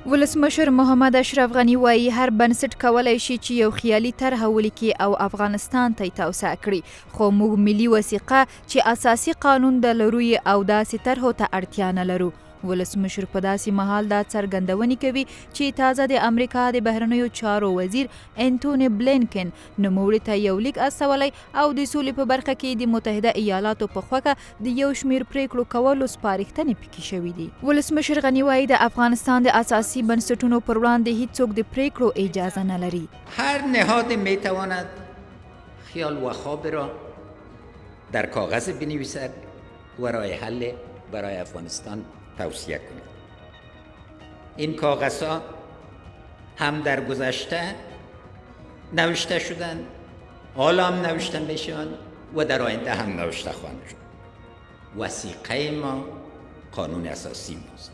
ولسمشر محمد اشرف غنی وایي هر بنسټ کولای شي چې یو خیالي طرحه ولیکي او افغانستان ته توسعه کړي، خو موږ ملي وثیقه چې اساسي قانون د لرو او داسې طرحو ته اړتیا نه لرو. ولسمشر په داسې مهال دا څرګندونې کوي چې تازه د امریکا د بهرنیو چارو وزیر انټوني بلینکن نوموړي ته یو لیک استولی او د سولې په برخه کې د متحده ایالاتو په خوښه د یو شمیر پریکړو کولو سپارښتنې پکې شوي دي. ولسمشر غنی وایي د افغانستان د اساسي بنسټونو پر وړاندې هیڅوک د پریکړو اجازه نه لري. هر نهاد میتواند خیال و خواب را در کاغذ بنویسد و راه حل برای افغانستان توصیه کنید. این کاغذها هم در گذشته نوشته شدند، حالا هم نوشته میشوند و در آینده هم نوشته خواهند شد. وثیقه ما قانون اساسی ماست.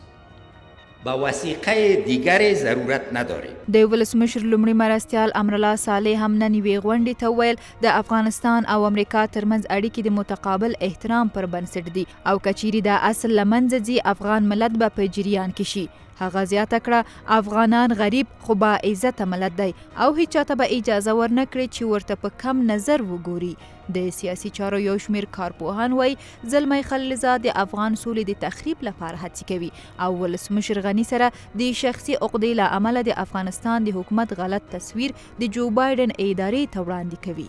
با وثیقه دیگر ضرورت نداریم. د ولسمشر لومړي مرستیال امرالله صالح هم نن یوې غونډې ته ویل د افغانستان او امریکا ترمنځ اړیکې د متقابل احترام پر بنسټ دي او کچيري دا اصل لمنځه ځي افغان ملت به په جریان کې شي. هغه زیاته کړه افغانان غریب خو با عزت ملت دی او هیڅ چاته به اجازه ورنه کړي چې ورته په کم نظر وګوري. د سیاسي چارو یو شمیر کارپوهان وایي زلمی خلیلزاد د افغان سولې د تخریب لپاره هڅې کوي او ولسمشر غنی سره د شخصي عقدې له امله د افغانستان د حکومت غلط تصویر د جو بایدن ادارې ته وړاندې کوي.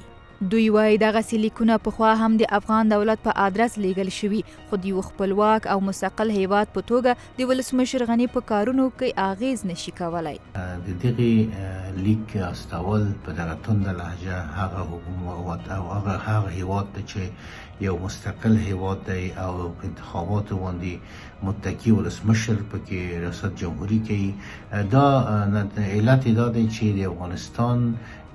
دوی وایي دغسې لیکونه پخوا هم د افغان دولت په آدرس لیږل شوي، خو د یو خپلواک او مستقل هیواد په توګه د ولسمشر غني په کارونو کې اغیز نشي کولای. د دغه لیک استول په دغه تنده لهجه هغه حکومت او هغه هیواد چې یو مستقل هیواد دی او انتخابات باندې متکی ولسمشر پکې ریاست جمهوری کوي، دا علت دا دی چې د افغانستان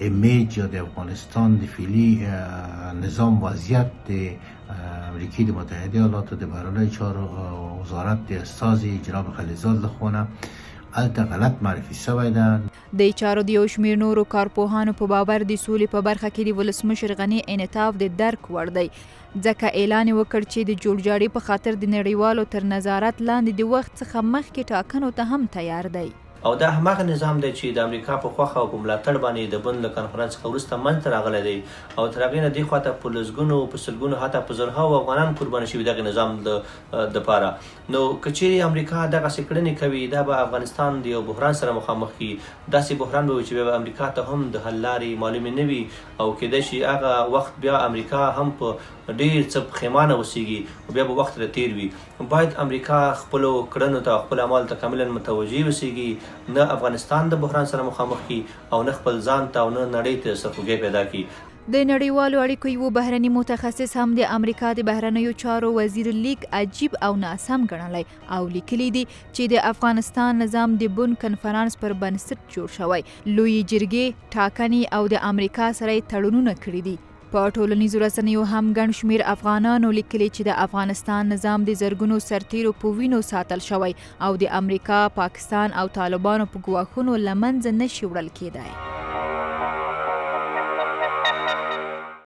امیج یا د افغانستان د فعلی نظام وضعیت د امریکا د متحده ایالاتو د بهرنیو چارو وزارت د استازي جناب خلیلزاد لخوا الته غلط معرفي شوی ده. د چارو د یو شمیر نورو کارپوهانو په باور د سولې په برخه کې د ولسمشر غني انعطاف د درک وړ دی، ځکه اعلان وکړ چې د جوړجاړي په خاطر د نړیوالو تر نظارت لاندې د وخت څخه مخکې ټاکنو ته هم تیار دی. او دا هماغه نظام دی چې د امریکا په خوښه او په ملاتړ باندې د بن له کنفرانس څخه وروسته منځته راغلی دی او تر هغې نه دې خواته په لسګونو په سلګونو حتی په زرهاوو افغانان قرباني شوي دغه نظام دپاره. نو که چیرې امریکا دغسې کړنې کوي دا به افغانستان د یو بحران سره مخامخ کړي، داسې بحران به وي چې بیا امریکا ته هم د حل لارې معلومې نه وي او کیدای شي هغه وخت بیا امریکا هم په ډېر څه پښیمانه اوسیږي او بیا به وخت تیر وي. باید امریکا خپلو کړنو ته خپل اعمالو ته کاملا متوجه اوسیږي، نه افغانستان د بحران سره مخامخ کی او نه خپل ځان ته او نه نړۍ ته سرخوږی پیدا کی. د نړیوالو اړیکو یو بهرني متخصص هم د امریکا د بهرنیو چارو وزیر لیک عجیب او ناسم ګڼلی او لیکلی دی چې د افغانستان نظام د بن کنفرانس پر بنسټ جوړ شوی، لوی جرګې ټاکنې او د امریکا سره تړونونه کړي دي. په ټولنیزو رسنیو هم ګڼ شمیر افغانانو لیکلي چې د افغانستان نظام د زرګونو سرتیرو په وینو ساتل شوی او د امریکا، پاکستان او طالبانو په ګواښونو له منځه نشي وړل کېدای.